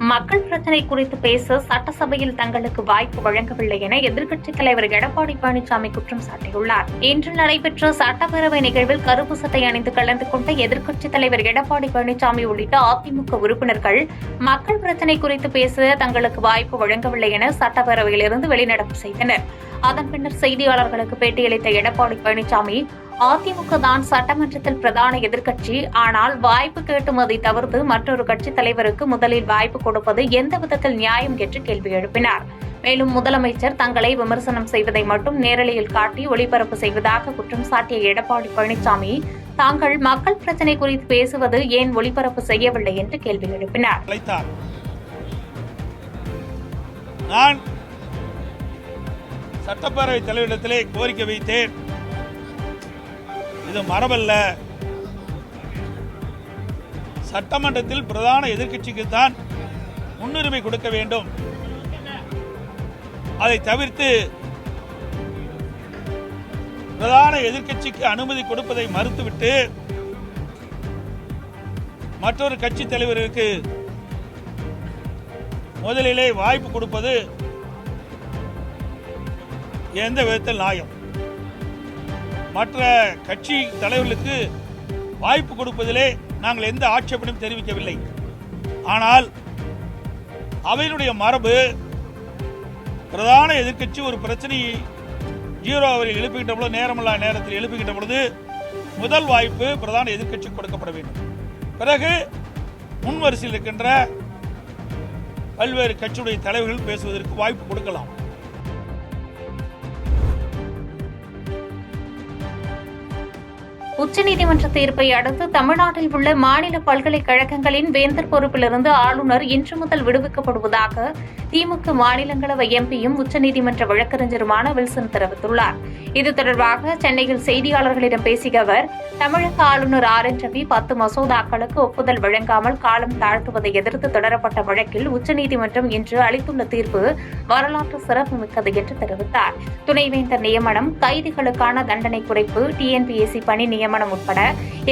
மக்கள் பிரச்சினை குறித்து பேச சட்டசபையில் தங்களுக்கு வாய்ப்பு வழங்கவில்லை என எதிர்க்கட்சித் தலைவர் எடப்பாடி பழனிசாமி குற்றம் சாட்டியுள்ளார். இன்று நடைபெற்ற சட்டப்பேரவை நிகழ்வில் கருப்பு சட்டை அணிந்து கலந்து கொண்ட எதிர்க்கட்சித் தலைவர் எடப்பாடி பழனிசாமி உள்ளிட்ட அதிமுக உறுப்பினர்கள் மக்கள் பிரச்சினை குறித்து பேச தங்களுக்கு வாய்ப்பு வழங்கவில்லை என சட்டப்பேரவையிலிருந்து வெளிநடப்பு செய்தனர். அதன் பின்னர் செய்தியாளர்களுக்கு பேட்டியளித்த எடப்பாடி பழனிசாமி, அதிமுக தான் சட்டமன்றத்தில் பிரதான எதிர்க்கட்சி, ஆனால் வாய்ப்பு கேட்டும் அதை தவிர்த்து மற்றொரு கட்சித் தலைவருக்கு முதலில் வாய்ப்பு கொடுப்பது எந்த விதத்தில் நியாயம் என்று கேள்வி எழுப்பினார். மேலும் முதலமைச்சர் தங்களை விமர்சனம் செய்வதை மட்டும் நேரலையில் காட்டி ஒளிபரப்பு செய்வதாக குற்றம் சாட்டிய எடப்பாடி பழனிசாமி, தாங்கள் மக்கள் பிரச்சினை குறித்து பேசுவது ஏன் ஒளிபரப்பு செய்யவில்லை என்று கேள்வி எழுப்பினார். நான் சட்டப்பேரவை தலைவரிடத்திலே கோரிக்கை வைத்தேன். இது மரபல்ல. சட்டமன்றத்தில் பிரதான எதிர்க்கட்சிக்குத்தான் முன்னுரிமை கொடுக்க வேண்டும். அதை தவிர்த்து பிரதான எதிர்க்கட்சிக்கு அனுமதி கொடுப்பதை மறுத்துவிட்டு மற்றொரு கட்சி தலைவருக்கு முதலிலே வாய்ப்பு கொடுப்பது எந்த விதத்தில் நியாயம்? மற்ற கட்சி தலைவர்களுக்கு வாய்ப்பு கொடுப்பதிலே நாங்கள் எந்த ஆட்சேபனையும் தெரிவிக்கவில்லை. ஆனால் அவையினுடைய மரபு பிரதான எதிர்க்கட்சி ஒரு பிரச்சனையை 0 அவரில் எழுப்புகின்ற பொழுது, நேரமில்லா நேரத்தில் எழுப்புகின்ற பொழுது முதல் வாய்ப்பு பிரதான எதிர்க்கட்சி கொடுக்கப்பட வேண்டும். பிறகு முன்வரிசையில் இருக்கின்ற பல்வேறு கட்சியுடைய தலைவர்கள் பேசுவதற்கு வாய்ப்பு கொடுக்கலாம். உச்சநீதிமன்ற தீர்ப்பை அடுத்து தமிழ்நாட்டில் உள்ள மாநில பல்கலைக்கழகங்களின் வேந்தர் பொறுப்பிலிருந்து ஆளுநர் இன்று முதல் விடுவிக்கப்படுவதாக திமுக மாநிலங்களவை எம்பியும் உச்சநீதிமன்ற வழக்கறிஞருமான வில்சன் தெரிவித்துள்ளார். இது தொடர்பாக சென்னையில் செய்தியாளர்களிடம் பேசிய அவர், தமிழக ஆளுநர் RN ரவி 10 மசோதாக்களுக்கு ஒப்புதல் வழங்காமல் காலம் தாழ்த்துவதை எதிர்த்து தொடரப்பட்ட வழக்கில் உச்சநீதிமன்றம் இன்று அளித்துள்ள தீர்ப்பு வரலாற்று சிறப்புமிக்கது என்று தெரிவித்தார். துணைவேந்தர் நியமனம், கைதிகளுக்கான தண்டனை குறைப்பு, TNPSC பணி நியமனம் உட்பட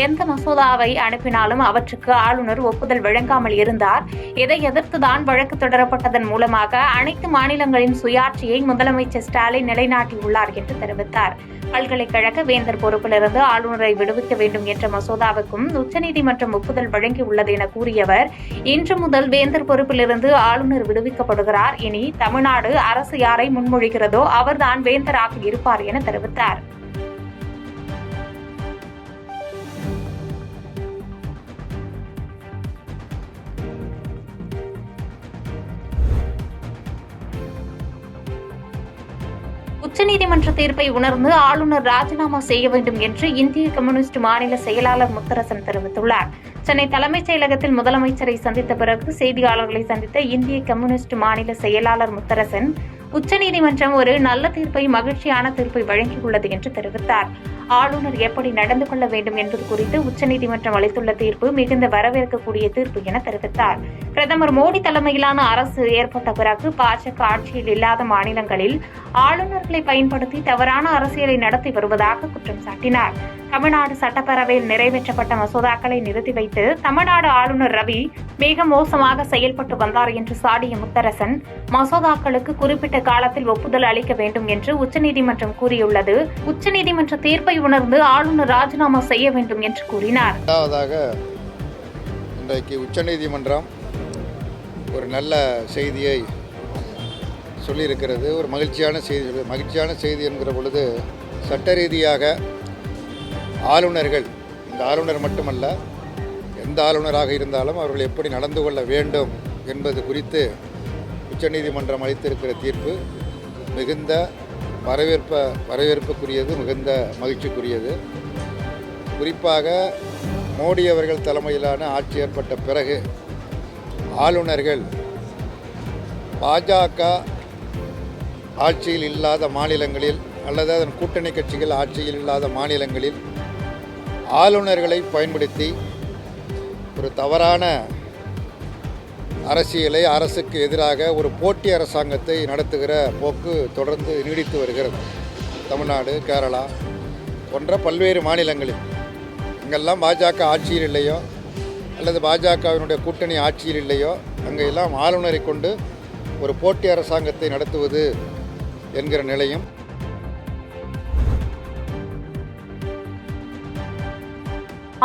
எந்த மசோதாவை அனுப்பினாலும் அவற்றுக்கு ஆளுநர் ஒப்புதல் வழங்காமல் இருந்தார். இதை எதிர்த்துதான் வழக்கு தொடரப்பட்டதன் மூலமாக அனைத்து மாநிலங்களின் சுயாட்சியை முதலமைச்சர் ஸ்டாலின் நிலைநாட்டியுள்ளார் என்று தெரிவித்தார். பல்கலைக்கழக வேந்தர் பொறுப்பிலிருந்து ஆளுநரை விடுவிக்க வேண்டும் என்ற மசோதாவுக்கும் உச்சநீதிமன்றம் ஒப்புதல் வழங்கியுள்ளது என கூறியவர், இன்று முதல் வேந்தர் பொறுப்பிலிருந்து ஆளுநர் விடுவிக்கப்படுகிறார். இனி தமிழ்நாடு அரசு யாரை முன்மொழிகிறதோ அவர்தான் வேந்தராக இருப்பார் என தெரிவித்தார். உச்சநீதிமன்ற தீர்ப்பை உணர்ந்து ஆளுநர் ராஜினாமா செய்ய வேண்டும் என்று இந்திய கம்யூனிஸ்ட் மாநில செயலாளர் முத்தரசன் தெரிவித்துள்ளார். சென்னை தலைமைச் செயலகத்தில் முதலமைச்சரை சந்தித்த பிறகு செய்தியாளர்களை சந்தித்த இந்திய கம்யூனிஸ்ட் மாநில செயலாளர் முத்தரசன், உச்சநீதிமன்றம் ஒரு நல்ல தீர்ப்பை, மகிழ்ச்சியான தீர்ப்பை வழங்கியுள்ளது என்று தெரிவித்தார். ஆளுநர் எப்படி நடந்து கொள்ள வேண்டும் என்பது குறித்து உச்சநீதிமன்றம் அளித்துள்ள தீர்ப்பு மிகுந்த வரவேற்கக்கூடிய தீர்ப்பு என தெரிவித்தார். பிரதமர் மோடி தலைமையிலான அரசு ஏற்பட்ட பிறகு பாஜக ஆட்சியில் இல்லாத மாநிலங்களில் ஆளுநர்களை பயன்படுத்தி தவறான அரசியலை நடத்தி வருவதாக குற்றம் சாட்டினார். தமிழ்நாடு சட்டப்பேரவையில் நிறைவேற்றப்பட்ட மசோதாக்களை நிறுத்தி வைத்து தமிழ்நாடு ஆளுநர் ரவி மிக மோசமாக செயல்பட்டு வந்தார் என்று சாடிய முத்தரசன், மசோதாக்களுக்கு குறிப்பிட்ட காலத்தில் ஒப்புதல் அளிக்க வேண்டும் என்று உச்சநீதிமன்றம் கூறியுள்ளது. உச்சநீதிமன்ற தீர்ப்பை உணர்ந்து ஆளுநர் ராஜினாமா செய்ய வேண்டும் என்று கூறினார். இன்றைக்கு உச்சநீதிமன்றம் ஒரு நல்ல செய்தியை சொல்லியிருக்கிறது. ஒரு மகிழ்ச்சியான செய்தி என்கிற பொழுது, சட்ட ரீதியாக ஆளுநர்கள், இந்த ஆளுநர் மட்டுமல்ல, எந்த ஆளுநராக இருந்தாலும் அவர்கள் எப்படி நடந்து கொள்ள வேண்டும் என்பது குறித்து உச்சநீதிமன்றம் அளித்திருக்கிற தீர்ப்பு மிகுந்த வரவேற்புக்குரியது, மிகுந்த மகிழ்ச்சிக்குரியது. குறிப்பாக மோடி அவர்கள் தலைமையிலான ஆட்சி ஏற்பட்ட பிறகு ஆளுநர்கள் பாஜக ஆட்சியில் இல்லாத மாநிலங்களில் அல்லது அதன் கூட்டணி கட்சிகள் ஆட்சியில் இல்லாத மாநிலங்களில் ஆளுநர்களை பயன்படுத்தி ஒரு தவறான அரசியலை, அரசுக்கு எதிராக ஒரு போட்டி அரசாங்கத்தை நடத்துகிற போக்கு தொடர்ந்து நீடித்து வருகிறது. தமிழ்நாடு, கேரளா போன்ற பல்வேறு மாநிலங்களில் எங்கெல்லாம் பாஜக ஆட்சியில் இல்லையோ அல்லது பாஜகவினுடைய கூட்டணி ஆட்சியில் இல்லையோ அங்கெல்லாம் ஆளுநரை கொண்டு ஒரு போட்டி அரசாங்கத்தை நடத்துவது என்கிற நிலையும்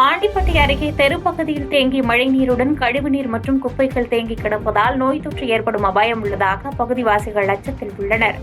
ஆண்டிப்பட்டி அருகே தெருப்பகுதியில் தேங்கிய மழைநீருடன் கழிவுநீர் மற்றும் குப்பைகள் தேங்கி கிடப்பதால் நோய் தொற்று ஏற்படும் அபாயம் உள்ளதாக அப்பகுதிவாசிகள் அச்சத்தில் உள்ளனர்.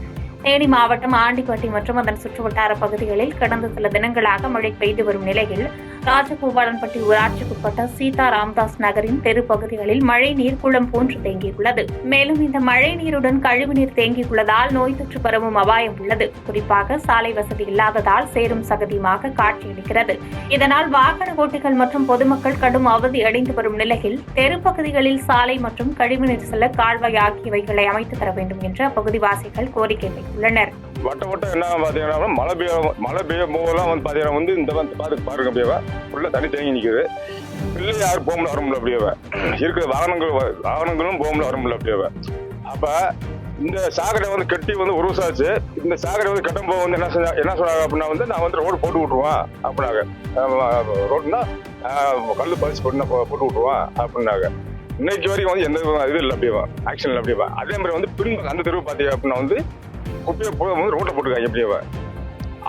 தேனி மாவட்டம் ஆண்டிப்பட்டி மற்றும் அதன் சுற்றுவட்டார பகுதிகளில் கடந்த சில தினங்களாக மழை பெய்து வரும் நிலையில் ராஜகோபாலன்பட்டி ஊராட்சிக்குட்பட்ட சீதா ராமதாஸ் நகரின் தெரு பகுதிகளில் மழைநீர் குளம் போன்று தேங்கியுள்ளது. மேலும் இந்த மழைநீருடன் கழிவுநீர் தேங்கியுள்ளதால் நோய் தொற்று பரவும் அபாயம் உள்ளது. குறிப்பாக சாலை வசதி இல்லாததால் சேரும் சகதியுமாக காட்சியளிக்கிறது. இதனால் வாகன ஓட்டிகள் மற்றும் பொதுமக்கள் கடும் அவதி அடைந்து வரும் நிலையில் தெரு பகுதிகளில் சாலை மற்றும் கழிவுநீர் செல்ல கால்வாய் ஆகியவைகளை அமைத்து தர வேண்டும் என்று அப்பகுதிவாசிகள் கோரிக்கை வைத்துள்ளனர். வட்டம் என்ன பார்த்தீங்கன்னா மழை பெய்யும் போதெல்லாம் வந்து பார்த்தீங்கன்னா வந்து இந்த வந்து பாருங்க அப்படியே ஃபுல்லாக தண்ணி தேங்கி நிற்குது. பிள்ளை யாரும் போக முடியல வர முடியல அப்படியே இருக்கிற வாகனங்களும் போக முடியல வர முடியல அப்படியே. அப்போ இந்த சாக்கடை வந்து கட்டி வந்து ஒரு வருஷம் ஆச்சு. இந்த சாக்கடை வந்து கட்டும் போது வந்து என்ன சொன்னாங்க அப்படின்னா வந்து நான் வந்து ரோடு போட்டு விட்ருவேன் அப்படின்னாங்க. ரோடுனா கல் பறிச்சு போட்டு விட்ருவேன் அப்படின்னாங்க. இன்னைக்கு வரைக்கும் வந்து எந்த இது இல்லை அப்படியே ஆக்ஷன் இல்லை அப்படியே. அதே மாதிரி வந்து பின் அந்த தெருவு பார்த்தீங்க அப்படின்னா வந்து குப்பையை வந்து ரோட்டை போட்டுருக்காங்க எப்படியே.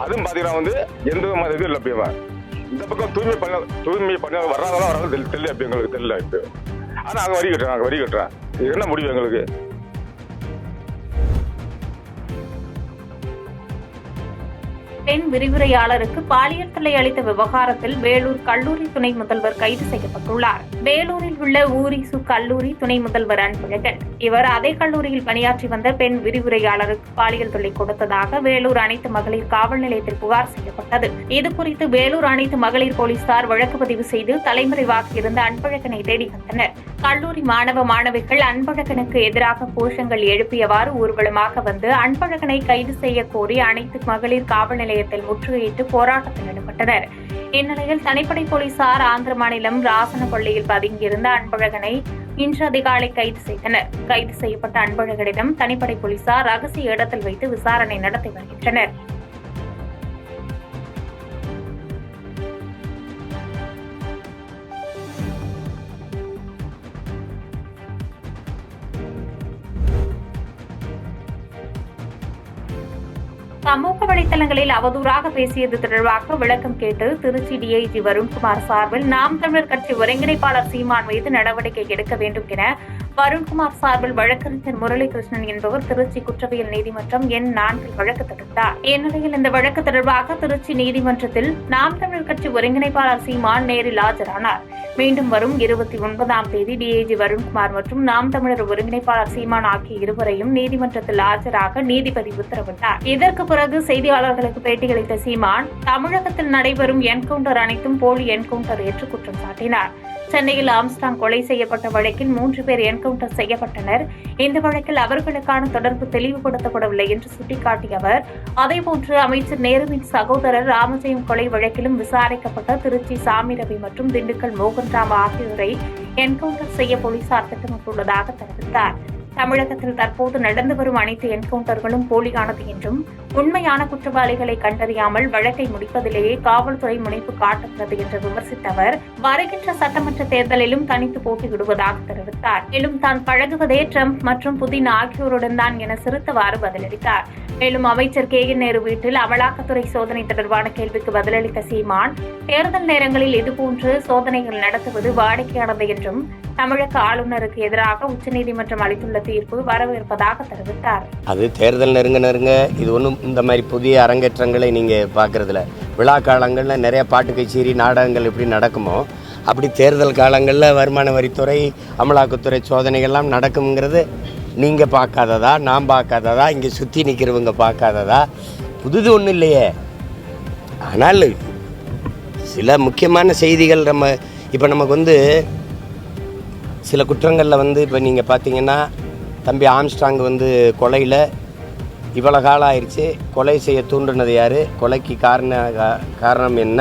அதுவும் பார்த்தீங்கன்னா வந்து எந்த விதமான இது இல்லை அப்படியே. இந்த பக்கம் தூய்மை பண்ண வர்றாங்களா தெரியல அப்படி எங்களுக்கு தெரியல இப்போ. ஆனால் அங்கே வரி கட்டுறேன் இது என்ன முடிவு எங்களுக்கு? பெண் விரிவுரையாளருக்கு பாலியல் தொல்லை அளித்த விவகாரத்தில் வேலூர் கல்லூரி துணை முதல்வர் கைது செய்யப்பட்டுள்ளார். வேலூரில் உள்ள ஊரிசு கல்லூரி துணை முதல்வர் அன்பழகன் இவர் அதே கல்லூரியில் பணியாற்றி வந்த பெண் விரிவுரையாளருக்கு பாலியல் தொல்லை கொடுத்ததாக வேலூர் அனைத்து மகளிர் காவல் நிலையத்தில் புகார் செய்யப்பட்டது. இதுகுறித்து வேலூர் அனைத்து மகளிர் போலீசார் வழக்கு பதிவு செய்து தலைமறைவாக இருந்த அன்பழகனை தேடி வந்தனர். கல்லூரி மாணவ மாணவிகள் அன்பழகனுக்கு எதிராக கோஷங்கள் எழுப்பியவாறு ஊர்வலமாக வந்து அன்பழகனை கைது செய்ய கோரி அனைத்து மகளிர் காவல் நிலையத்தில் முற்றுகையிட்டு போராட்டத்தில் ஈடுபட்டனர். இந்நிலையில் தனிப்படை போலீசார் ஆந்திர மாநிலம் ராசனப்பள்ளியில் பதுங்கியிருந்த அன்பழகனை இன்று அதிகாலை கைது செய்தனர். கைது செய்யப்பட்ட அன்பழகனிடம் தனிப்படை போலீசார் ரகசிய இடத்தில் வைத்து விசாரணை நடத்தி வருகின்றனர். சமூக வலைதளங்களில் அவதூறாக பேசியது தொடர்பாக விளக்கம் கேட்டு திருச்சி டிஐஜி வருண்குமார் சார்பில் நாம் தமிழர் கட்சி ஒருங்கிணைப்பாளர் சீமான் மீது நடவடிக்கை எடுக்க வேண்டும் என வருண்குமார் சார்பில் வழக்கறிஞர் முரளிகிருஷ்ணன் என்பவர் திருச்சி குற்றவியல் நீதிமன்றம் எண் 4 வழக்கு தொடுத்தார். இந்நிலையில் இந்த வழக்கு தொடர்பாக திருச்சி நீதிமன்றத்தில் நாம் தமிழர் கட்சி ஒருங்கிணைப்பாளர் சீமான் நேரில் ஆஜரானார். மீண்டும் வரும் 29ஆம் தேதி டிஐஜி வருண்குமார் மற்றும் நாம் தமிழர் ஒருங்கிணைப்பாளர் சீமான் ஆகிய இருவரையும் நீதிமன்றத்தில் ஆஜராக நீதிபதி உத்தரவிட்டார். இதற்கு பிறகு செய்தியாளர்களுக்கு பேட்டியளித்த சீமான் தமிழகத்தில் நடைபெறும் என்கவுண்டர் அனைத்தும் போலி என்கவுண்டர் என்று குற்றம் சாட்டினார். சென்னையில் ஆம்ஸ்டாங் கொலை செய்யப்பட்ட வழக்கில் 3 பேர் என்கவுண்டர் செய்யப்பட்டனர். இந்த வழக்கில் அவர்களுக்கான தொடர்பு தெளிவுபடுத்தப்படவில்லை என்று சுட்டிக்காட்டிய அவர், அதேபோன்று அமைச்சர் நேருவின் சகோதரர் ராமஜெயம் கொலை வழக்கிலும் விசாரிக்கப்பட்ட திருச்சி சாமி ரவி மற்றும் திண்டுக்கல் மோகன்ராம் ஆகியோரை என்கவுண்டர் செய்ய போலீசார் திட்டமிட்டுள்ளதாக தெரிவித்தார். தமிழகத்தில் தற்போது நடந்து வரும் அனைத்து என்கவுண்டர்களும் போலியானது என்றும் உண்மையான குற்றவாளிகளை கண்டறியாமல் வழக்கை முடிப்பதிலேயே காவல்துறை முனைப்பு காட்டுகிறது என்று விமர்சித்த அவர், வருகின்ற சட்டமன்ற தேர்தலிலும் தனித்து போட்டியிடுவதாக தெரிவித்தார். மேலும் தான் பழகுவதே ட்ரம்ப் மற்றும் புதின் ஆகியோருடன் தான் என சிரித்தவாறு பதிலளித்தார். மேலும் அமைச்சர் KN நேரு வீட்டில் அமலாக்கத்துறை சோதனை தொடர்பான கேள்விக்கு பதிலளித்த சீமான், தேர்தல் நேரங்களில் இதுபோன்று சோதனைகள் நடத்துவது வாடிக்கையானது என்றும் தமிழக ஆளுநருக்கு எதிராக உச்சநீதிமன்றம் அளித்துள்ள தீர்ப்பு வரவேற்பதாக தெரிவித்தார். அது தேர்தல் நெருங்க இது ஒன்றும் இந்த மாதிரி புதிய அரங்கேற்றங்களை நீங்கள் பார்க்குறதில்ல. விழா காலங்களில் நிறைய பாட்டு கச்சேரி நாடகங்கள் எப்படி நடக்குமோ அப்படி தேர்தல் காலங்களில் வருமான வரித்துறை அமலாக்கத்துறை சோதனைகள்லாம் நடக்குங்கிறது நீங்கள் பார்க்காததா, நான் பார்க்காததா, இங்கே சுற்றி நிற்கிறவங்க பார்க்காததா? புதுது ஒன்றும் இல்லையே. ஆனால் சில முக்கியமான செய்திகள் இப்போ நமக்கு சில குற்றங்களில் இப்போ நீங்கள் பார்த்தீங்கன்னா தம்பி ஆம்ஸ்டாங் கொலையில் இவ்வளோ காலம் ஆயிடுச்சு. கொலை செய்ய தூண்டினது யார், கொலைக்கு காரணம் என்ன,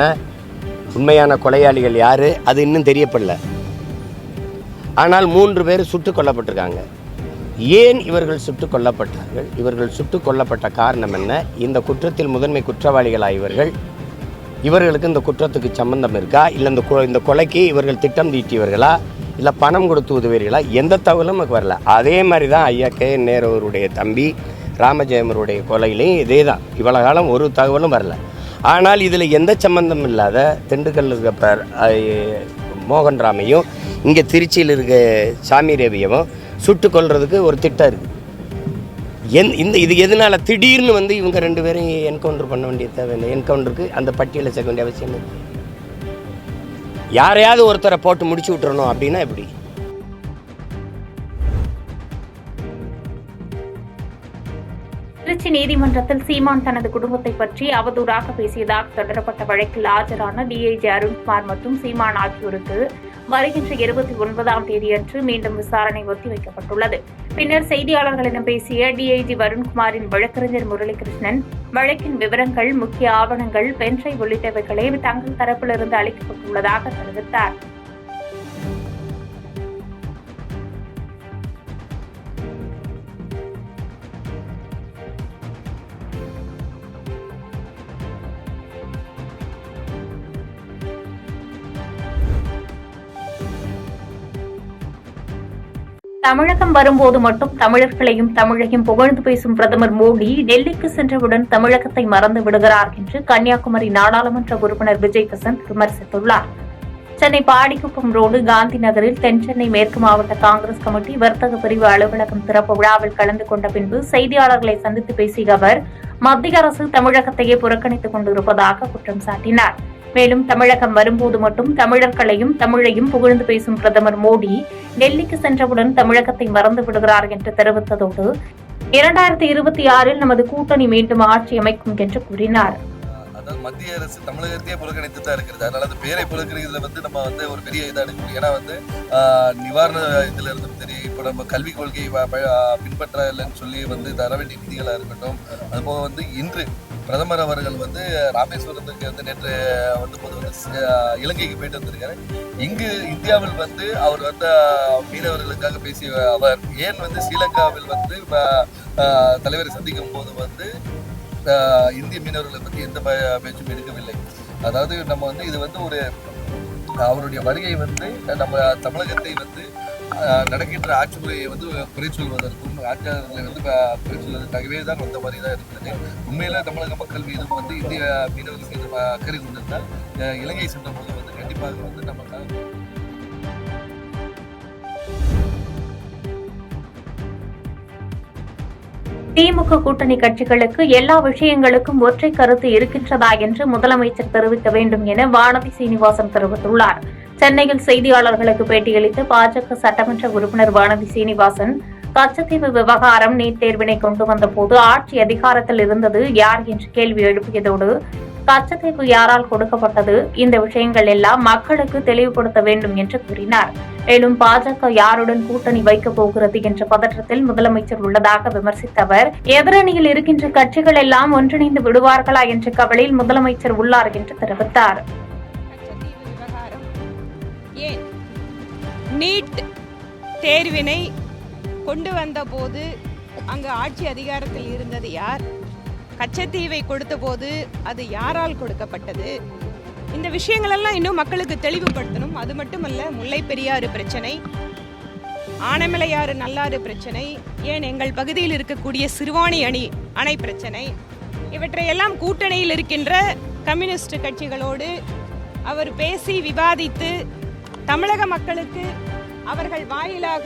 உண்மையான கொலையாளிகள் யார், அது இன்னும் தெரியப்படல. ஆனால் 3 பேர் சுட்டுக் கொல்லப்பட்டிருக்காங்க. ஏன் இவர்கள் சுட்டுக் கொல்லப்பட்டார்கள்? இவர்கள் சுட்டுக் கொல்லப்பட்ட காரணம் என்ன? இந்த குற்றத்தில் முதன்மை குற்றவாளிகளாக இவர்களுக்கு இந்த குற்றத்துக்கு சம்பந்தம் இருக்கா, இல்லை இந்த கொலைக்கு இவர்கள் திட்டம் தீட்டியவர்களா, இல்லை பணம் கொடுத்து உதவுறீங்களா, எந்த தகவலும் நமக்கு வரல. அதே மாதிரி தான் ஐயா கே.என். நேரு அவருடைய தம்பி ராமஜெயமருடைய கொலையிலையும் இதே தான். இவ்வளோ காலம் ஒரு தகவலும் வரல. ஆனால் இதில் எந்த சம்பந்தம் இல்லாத திண்டுக்கல் இருக்க மோகன் ராமையும் இங்கே திருச்சியில் இருக்க சாமி ரவியவும் சுட்டு கொல்றதுக்கு ஒரு திட்டம் இருக்குது. இது எதனால் திடீர்னு வந்து இவங்க 2 பேரையும் என்கவுண்டர் பண்ண வேண்டிய தேவையில்லை. என்கவுண்டருக்கு அந்த பட்டியலை சேர்க்க வேண்டிய அவசியம் இல்லை. யாரையாவது ஒருத்தரை போட்டு முடிச்சு விட்டுறணும் அப்படின்னா எப்படி? திருச்சி நீதிமன்றத்தில் சீமான் தனது குடும்பத்தை பற்றி அவதூறாக பேசியதாக தொடரப்பட்ட வழக்கில் ஆஜரான டிஐஜி அருண்குமார் மற்றும் சீமான் ஆகியோருக்கு வருகின்ற 29ஆம் தேதியன்று மீண்டும் விசாரணை ஒத்திவைக்கப்பட்டுள்ளது. பின்னர் செய்தியாளர்களிடம் பேசிய டிஐஜி அருண்குமாரின் வழக்கறிஞர் முரளிகிருஷ்ணன், வழக்கின் விவரங்கள், முக்கிய ஆவணங்கள், பென்ட்ரைவ் உள்ளிட்டவைகளே தங்கள் தரப்பிலிருந்து அளிக்கப்பட்டுள்ளதாக தெரிவித்தார். தமிழகம் வரும்போது மட்டும் தமிழர்களையும் தமிழையும் புகழ்ந்து பேசும் பிரதமர் மோடி டெல்லிக்கு சென்றவுடன் தமிழகத்தை மறந்து விடுகிறார் என்று கன்னியாகுமரி நாடாளுமன்ற உறுப்பினர் விஜய் வசந்த் விமர்சித்துள்ளார். சென்னை பாடிக்குப்பம் ரோடு காந்தி நகரில் தென்சென்னை மேற்கு மாவட்ட காங்கிரஸ் கமிட்டி வர்த்தக பிரிவு அலுவலகம் திறப்பு விழாவில் கலந்து கொண்ட பின்பு செய்தியாளர்களை சந்தித்து பேசிய அவர், மத்திய அரசு தமிழகத்தையே புறக்கணித்துக் கொண்டிருப்பதாக குற்றம் சாட்டினார். மேலும் தமிழகம் வரும்போது மட்டும் தமிழர்களையும் தமிழையும் புகழ்ந்து பேசும் பிரதமர் மோடி டெல்லிக்கு சென்றவுடன் தமிழகத்தை மறந்து விடுகிறார் என்று தெரிவித்ததோடு 2026 நமது கூட்டணி மீண்டும் ஆட்சி அமைக்கும் என்று கூறினார். அதாவது மத்திய அரசு தமிழகத்தையே புறக்கணித்து தான் இருக்கிறது. அதனால அந்த பேரை புறக்கணிக்கிறதுல நம்ம ஒரு பெரிய இதாக எடுக்கணும். ஏன்னா நிவாரண இதுல இருந்து சரி, இப்போ நம்ம கல்விக் கொள்கையை பின்பற்ற இல்லைன்னு சொல்லி தர வேண்டிய நிதிகளாக இருக்கட்டும். அதுபோக இன்று பிரதமர் அவர்கள் ராமேஸ்வரத்துக்கு நேற்று போது இலங்கைக்கு போயிட்டு வந்திருக்காரு. இங்கு இந்தியாவில் அவர் மீனவர்களுக்காக பேசிய அவர் ஏன் ஸ்ரீலங்காவில் தலைவரை சந்திக்கும் போது இந்திய மீனவர்களை பற்றி எந்த பேச்சும் எடுக்கவில்லை. அதாவது நம்ம இது ஒரு அவருடைய வருகை நம்ம தமிழகத்தை நடக்கின்ற ஆட்சி முறையை குறை சொல்வதற்கும் ஆட்சியாளர்களை குறை சொல்வதற்காகவே தான் வந்த மாதிரி தான் இருக்கிறது. உண்மையில தமிழக மக்கள் மீதும் இந்திய மீனவர்கள் மீது அக்கறை கொண்டிருந்தால் இலங்கை சென்ற போது கண்டிப்பாக நமக்கு திமுக கூட்டணி கட்சிகளுக்கு எல்லா விஷயங்களுக்கும் ஒற்றை கருத்து இருக்கின்றதா என்று முதலமைச்சர் தெரிவிக்க வேண்டும் என வானதி சீனிவாசன் தெரிவித்துள்ளார். சென்னையில் செய்தியாளர்களுக்கு பேட்டியளித்த பாஜக சட்டமன்ற உறுப்பினர் வானதி சீனிவாசன், கச்சத்தீவு விவகாரம் நீட் தேர்வினை கொண்டு வந்த போது ஆட்சி அதிகாரத்தில் இருந்தது யார் என்று கேள்வி எழுப்பியதோடு, கச்சத்தீவு யாரால் கொடுக்கப்பட்டது, இந்த விஷயங்கள் எல்லாம் மக்களுக்கு தெளிவுபடுத்த வேண்டும் என்று கூறினார். மேலும் பாஜக யாருடன் கூட்டணி வைக்கப் போகிறது என்ற பதற்றத்தில் முதலமைச்சர் உள்ளதாக விமர்சித்த அவர், எதிரணியில் இருக்கின்ற கட்சிகள் எல்லாம் ஒன்றிணைந்து விடுவார்களா என்ற கவலையில் முதலமைச்சர் உள்ளார் என்று தெரிவித்தார். ஏன் நீட் தேர்வினை கொண்டு வந்த போது அங்கு ஆட்சி அதிகாரத்தில் இருந்தது யார், கச்சத்தீவை கொடுத்த போது அது யாரால் கொடுக்கப்பட்டது, இந்த விஷயங்களெல்லாம் இன்னும் மக்களுக்கு தெளிவுபடுத்தணும். அது மட்டுமல்ல, முல்லை பெரியாறு பிரச்சனை, ஆனமலையாறு நல்லாறு பிரச்சனை, ஏன் எங்கள் பகுதியில் இருக்கக்கூடிய சிறுவாணி அணை பிரச்சனை, இவற்றையெல்லாம் கூட்டணியில் இருக்கின்ற கம்யூனிஸ்ட் கட்சிகளோடு அவர் பேசி விவாதித்து தமிழக மக்களுக்கு அவர்கள் வாயிலாக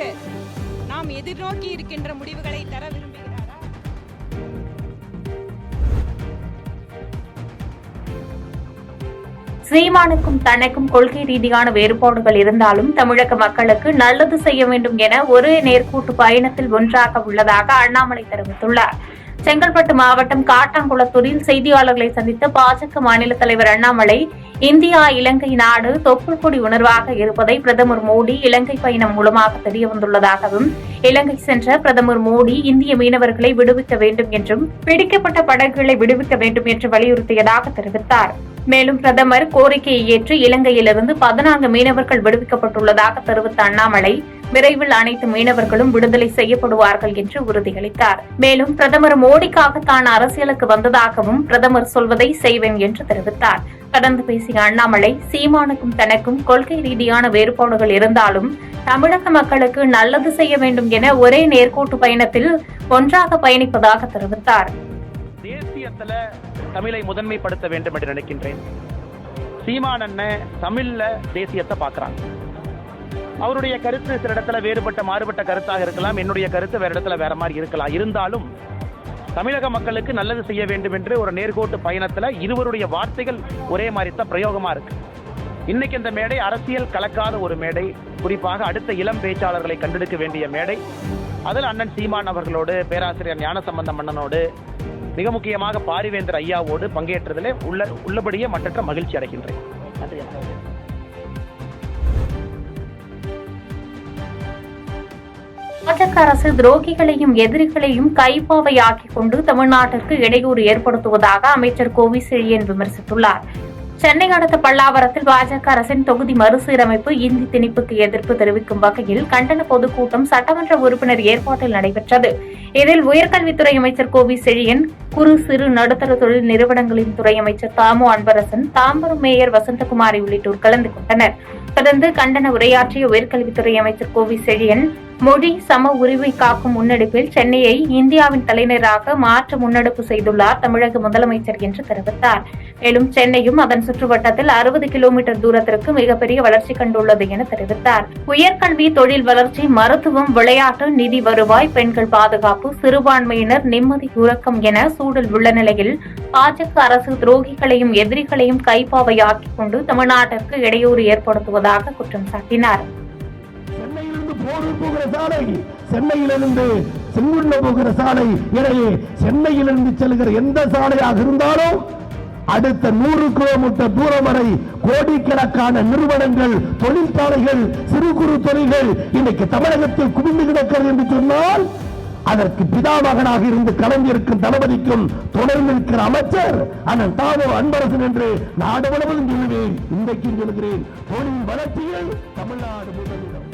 நாம் எதிர்நோக்கி இருக்கின்ற முடிவுகளை தர விரும்புகிறாரா? சீமானுக்கும் தனக்கும் கொள்கை ரீதியான வேறுபாடுகள் இருந்தாலும் தமிழக மக்களுக்கு நல்லது செய்ய வேண்டும் என ஒரே நேர்கூட்டு பயணத்தில் ஒன்றாக உள்ளதாக அண்ணாமலை தெரிவித்துள்ளார். செங்கல்பட்டு மாவட்டம் காட்டாங்குளத்தூரில் செய்தியாளர்களை சந்தித்த பாஜக மாநில தலைவர் அண்ணாமலை, இந்தியா இலங்கை நாடு தொப்புள் கொடி உணர்வாக இருப்பதை பிரதமர் மோடி இலங்கை பயணம் மூலமாக தெரியவந்துள்ளதாகவும், இலங்கை சென்ற பிரதமர் மோடி இந்திய மீனவர்களை விடுவிக்க வேண்டும் என்றும் பிடிக்கப்பட்ட படகுகளை விடுவிக்க வேண்டும் என்று வலியுறுத்தியதாக தெரிவித்தார். மேலும் பிரதமர் கோரிக்கையை ஏற்று இலங்கையிலிருந்து 14 மீனவர்கள் விடுவிக்கப்பட்டுள்ளதாக தெரிவித்த அண்ணாமலை, விரைவில் அனைத்து மீனவர்களும் விடுதலை செய்யப்படுவார்கள் என்று உறுதியளித்தார். மேலும் பிரதமர் மோடிக்காக தான் அரசியலுக்கு வந்ததாகவும், பிரதமர் சொல்வதை செய்வேன் என்று தெரிவித்தார். தொடர்ந்து பேசிய அண்ணாமலை, சீமானுக்கும் தனக்கும் கொள்கை ரீதியான வேறுபாடுகள் இருந்தாலும் தமிழக மக்களுக்கு நல்லது செய்ய வேண்டும் என ஒரே நேர்கோட்டு பயணத்தில் ஒன்றாக பயணிப்பதாக தெரிவித்தார். தேசியத்துல தமிழை முதன்மைப்படுத்த வேண்டும் என்று நினைக்கின்றேன். சீமான் அண்ணன் தமிழ்ல தேசியத்தை பார்க்கறாங்க. அவருடைய கருத்து சில இடத்துல வேறுபட்ட மாறுபட்ட கருத்தாக இருக்கலாம். என்னுடைய கருத்து வேற இடத்துல வேற மாதிரி இருக்கலாம். இருந்தாலும் தமிழக மக்களுக்கு நல்லது செய்ய வேண்டும் என்று ஒரு நேர்கோட்டு பயணத்துல இருவருடைய வார்த்தைகள் ஒரே மாதிரி தான் பிரயோகமா இருக்கு. இன்னைக்கு இந்த மேடை அரசியல் கலக்காத ஒரு மேடை, குறிப்பாக அடுத்த இளம் பேச்சாளர்களை கண்டெடுக்க வேண்டிய மேடை. அதில் அண்ணன் சீமான் அவர்களோடு, பேராசிரியர் ஞானசம்பந்தம் அண்ணனோடு, மிக முக்கியமாக பாரிவேந்தர் ஐயாவோடு பங்கேற்றதிலே உள்ளபடியே மற்றற்ற மகிழ்ச்சி அடைகின்றேன். நன்றி. பாஜக அரசு துரோகிகளையும் எதிரிகளையும் கைப்பாவையாக்கிக் கொண்டு தமிழ்நாட்டிற்கு இடையூறு ஏற்படுத்துவதாக அமைச்சர் கோவி செழியன் விமர்சித்துள்ளார். சென்னை அடுத்த பல்லாவரத்தில் பாஜக அரசின் தொகுதி மறுசீரமைப்பு இந்தி திணிப்புக்கு எதிர்ப்பு தெரிவிக்கும் வகையில் கண்டன பொதுக்கூட்டம் சட்டமன்ற உறுப்பினர் ஏற்பாட்டில் நடைபெற்றது. இதில் உயர்கல்வித்துறை அமைச்சர் கோவி செழியன், குறு சிறு நடுத்தர தொழில் நிறுவனங்களின் துறை அமைச்சர் தாமு அன்பரசன், தாம்பரம் மேயர் வசந்தகுமாரி உள்ளிட்டோர் கலந்து கொண்டனர். தொடர்ந்து கண்டன உரையாற்றிய உயர்கல்வித்துறை அமைச்சர் கோவி செழியன், மொழி சம உரிமை காக்கும் முன்னெடுப்பில் சென்னையை இந்தியாவின் தலைநகராக மாற்ற முன்னெடுப்பு செய்துள்ளார் தமிழக முதலமைச்சர் என்று தெரிவித்தார். மேலும் சென்னையும் அதன் சுற்றுவட்டத்தில் 60 கிலோமீட்டர் தூரத்திற்கு மிகப்பெரிய வளர்ச்சி கண்டுள்ளது என தெரிவித்தார். உயர்கல்வி, தொழில் வளர்ச்சி, மருத்துவம், விளையாட்டு, நிதி வருவாய், பெண்கள் பாதுகாப்பு, சிறுபான்மையினர் நிம்மதி, உறக்கம் என சூழல் உள்ள நிலையில் பாஜக அரசு துரோகிகளையும் எதிரிகளையும் கைப்பாவையாக்கிக் கொண்டு தமிழ்நாட்டிற்கு இடையூறு ஏற்படுத்துவதாக குற்றம் சாட்டினார். சென்னையிலிருந்து போரூர் போகிற சாலை, சென்னையிலிருந்து செங்குள்ள போகிற சாலை, எனவே சென்னையிலிருந்து செல்கிற எந்த சாலையாக இருந்தாலும் அடுத்த 100 கிலோமீட்டர் தூரம் வரை கோடிக்கணக்கான நிறுவனங்கள், தொழிற்சாலைகள், சிறு குறு தொழில்கள் இன்னைக்கு தமிழகத்தில் குவிந்து கிடக்கிறது என்று சொன்னால் அதற்கு பிதாமகனாக இருந்து கலைஞருக்கும் தளபதிக்கும் தொடர்ந்து நிற்கிற அமைச்சர் அண்ணன் தாமு அன்பரசன் என்று நாடு முழுவதும் சொல்லுவேன், இன்றைக்கும் சொல்கிறேன். தொழில் வளர்ச்சியில் தமிழ்நாடு முதலிடம்.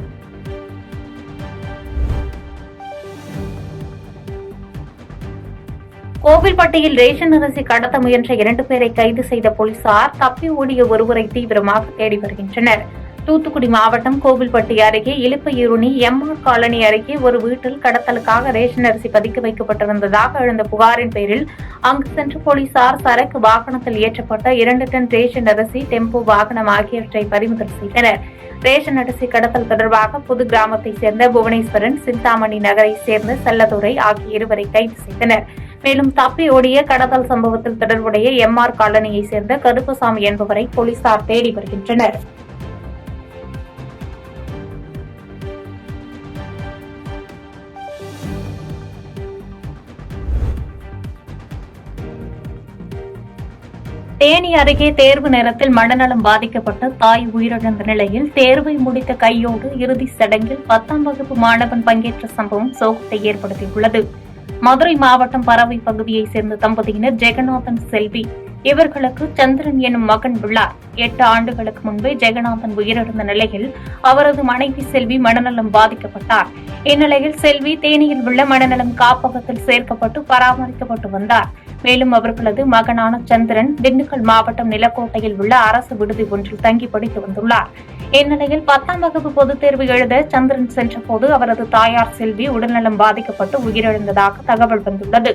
கோவில்பட்டியில் ரேஷன் அரிசி கடத்த முயன்ற 2 பேரை கைது செய்த போலீசார் தப்பி ஓடிய ஒருவரை தீவிரமாக தேடி வருகின்றனர். தூத்துக்குடி மாவட்டம் கோவில்பட்டி அருகே இலுப்பையூரணி எம்ஆர் காலனி அருகே ஒரு வீட்டில் கடத்தலுக்காக ரேஷன் அரிசி பதுக்கி வைக்கப்பட்டிருந்ததாக எழுந்த புகாரின் பேரில் அங்கு சென்ற போலீசார் சரக்கு வாகனத்தில் ஏற்றப்பட்ட 2 டன் ரேஷன் அரிசி, டெம்போ வாகனம் ஆகியவற்றை பறிமுதல் செய்தனர். ரேஷன் அரிசி கடத்தல் தொடர்பாக புது கிராமத்தை சேர்ந்த புவனேஸ்வரன், சிந்தாமணி நகரை சேர்ந்த செல்லதுரை ஆகிய 2 வரை கைது செய்தனர். மேலும் தப்பி ஓடிய கடத்தல் சம்பவத்தில் தொடர்புடைய எம்ஆர் காலனியை சேர்ந்த கருப்பசாமி என்பவரை போலீசார் தேடி வருகின்றனர். தேனி அருகே தேர்வு நேரத்தில் மனநலம் பாதிக்கப்பட்ட தாய் உயிரிழந்த நிலையில் தேர்வை முடித்த கையோடு இறுதி சடங்கில் 10ஆம் வகுப்பு மாணவன் பங்கேற்ற சம்பவம் சோகத்தை ஏற்படுத்தியுள்ளது. மதுரை மாவட்டம் பரவை பகுதியைச் சேர்ந்த தம்பதியினர் ஜெகநாதன், செல்வி. இவர்களுக்கு சந்திரன் எனும் மகன் உள்ளார். 8 ஆண்டுகளுக்கு முன்பே ஜெகநாதன் உயிரிழந்த நிலையில் அவரது மனைவி செல்வி மனநலம் பாதிக்கப்பட்டார். இந்நிலையில் செல்வி தேனியில் உள்ள மனநலம் காப்பகத்தில் சேர்க்கப்பட்டு பராமரிக்கப்பட்டு வந்தார். மேலும் அவர்களது மகனான சந்திரன் திண்டுக்கல் மாவட்டம் நிலக்கோட்டையில் உள்ள அரசு விடுதி ஒன்றில் தங்கி படித்து வந்துள்ளார். இந்நிலையில் 10ஆம் வகுப்பு பொதுத் தேர்வு எழுத சந்திரன் சென்றபோது அவரது தாயார் செல்வி உடல்நலம் பாதிக்கப்பட்டு உயிரிழந்ததாக தகவல் வந்துள்ளது.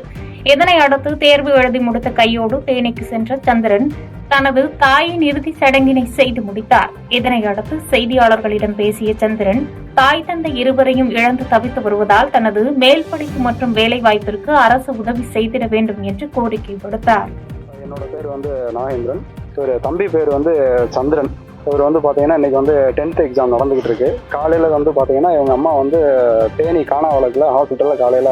இதனை அடுத்து தேர்வு எழுதி முடித்த கையோடு தேனிக்கு சென்ற சந்திரன் தனது தாயின் இறுதி சடங்கினை செய்து முடித்தார். இதனை அடுத்து செய்தியாளர்களிடம் பேசிய சந்திரன், தாய் தந்தை இருவரையும் இழந்து தவித்து வருவதால் தனது மேல் படிப்பு மற்றும் வேலை வாய்ப்பிற்கு அரசு உதவி செய்திட வேண்டும் என்று கோரிக்கை விடுத்தார். என்னோட பேர் நாகேந்திரன், ஒரு தம்பி பேர் சந்திரன். இவர் பார்த்தீங்கன்னா இன்னைக்கு 10th எக்ஸாம் நடந்துகிட்டு இருக்கு. காலையில் பார்த்தீங்கன்னா இவங்க அம்மா தேனி காணாவளக்கில் ஹாஸ்பிட்டலில் காலையில்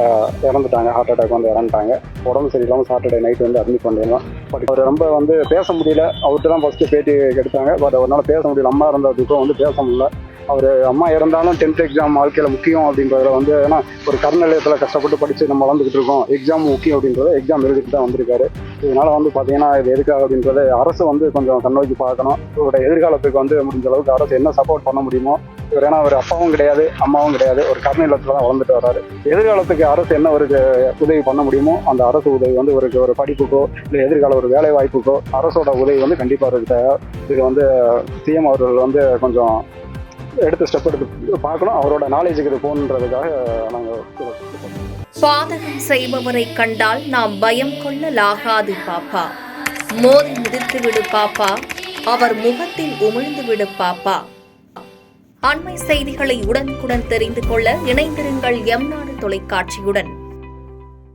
இறந்துட்டாங்க. ஹார்ட் அட்டாக் இறந்துட்டாங்க. உடம்பு சரியில்லாமல் சாட்டர்டே நைட் அட்மிட் பண்ணிடலாம். பட் அவர் ரொம்ப பேச முடியல. அவர்கிட்ட தான் ஃபர்ஸ்ட் பேட்டி எடுத்தாங்க. பட் அவரால் பேச முடியல. அம்மா இருந்ததுக்கும் பேச முடியல. அவர் அம்மா இறந்தாலும் 10th எக்ஸாம் வாழ்க்கையில் முக்கியம் அப்படின்றதுல வந்து ஏன்னா ஒரு கர்நிலையத்தில் கஷ்டப்பட்டு படித்து நம்ம வளர்ந்துக்கிட்டு இருக்கோம், எக்ஸாம் முக்கியம் அப்படின்றத எக்ஸாம் எழுதிட்டு தான் வந்திருக்காரு. இதனால வந்து பார்த்தீங்கன்னா இது எதுக்காக அப்படின்றத அரசு வந்து கொஞ்சம் கண்ணோக்கி பார்க்கணும். இவருடைய எதிர்காலத்துக்கு வந்து முடிஞ்ச அளவுக்கு அரசு என்ன சப்போர்ட் பண்ண முடியுமோ. இவர் ஏன்னா ஒரு அப்பாவும் கிடையாது அம்மாவும் கிடையாது, ஒரு கர்நிலையத்தில் தான் வளர்ந்துட்டு வர்றாரு. எதிர்காலத்துக்கு அரசு என்ன ஒரு உதவி பண்ண முடியுமோ அந்த அரசு உதவி வந்து ஒரு படிப்புக்கோ இல்லை எதிர்கால ஒரு வேலை வாய்ப்புக்கோ அரசோட உதவி வந்து கண்டிப்பாக இருக்கு. இது வந்து சிஎம் அவர்கள் வந்து கொஞ்சம் எடுத்து ஸ்டெப் எடுத்து பார்க்கணும். அவரோட நாலேஜுக்கு இது போகணுன்றதுக்காக நாங்கள் பாதகம் செய்பவரை கண்டால் நாம் பயம் கொள்ளலாகாது பாப்பா, மோதி மிதித்து விடு பாப்பா, அவர் முகத்தில் உமிழ்ந்து விடு பாப்பா. அண்மை செய்திகளை உடனுக்குடன் தெரிந்து கொள்ள இணைந்திருங்கள் எம் நாடு தொலைக்காட்சியுடன்.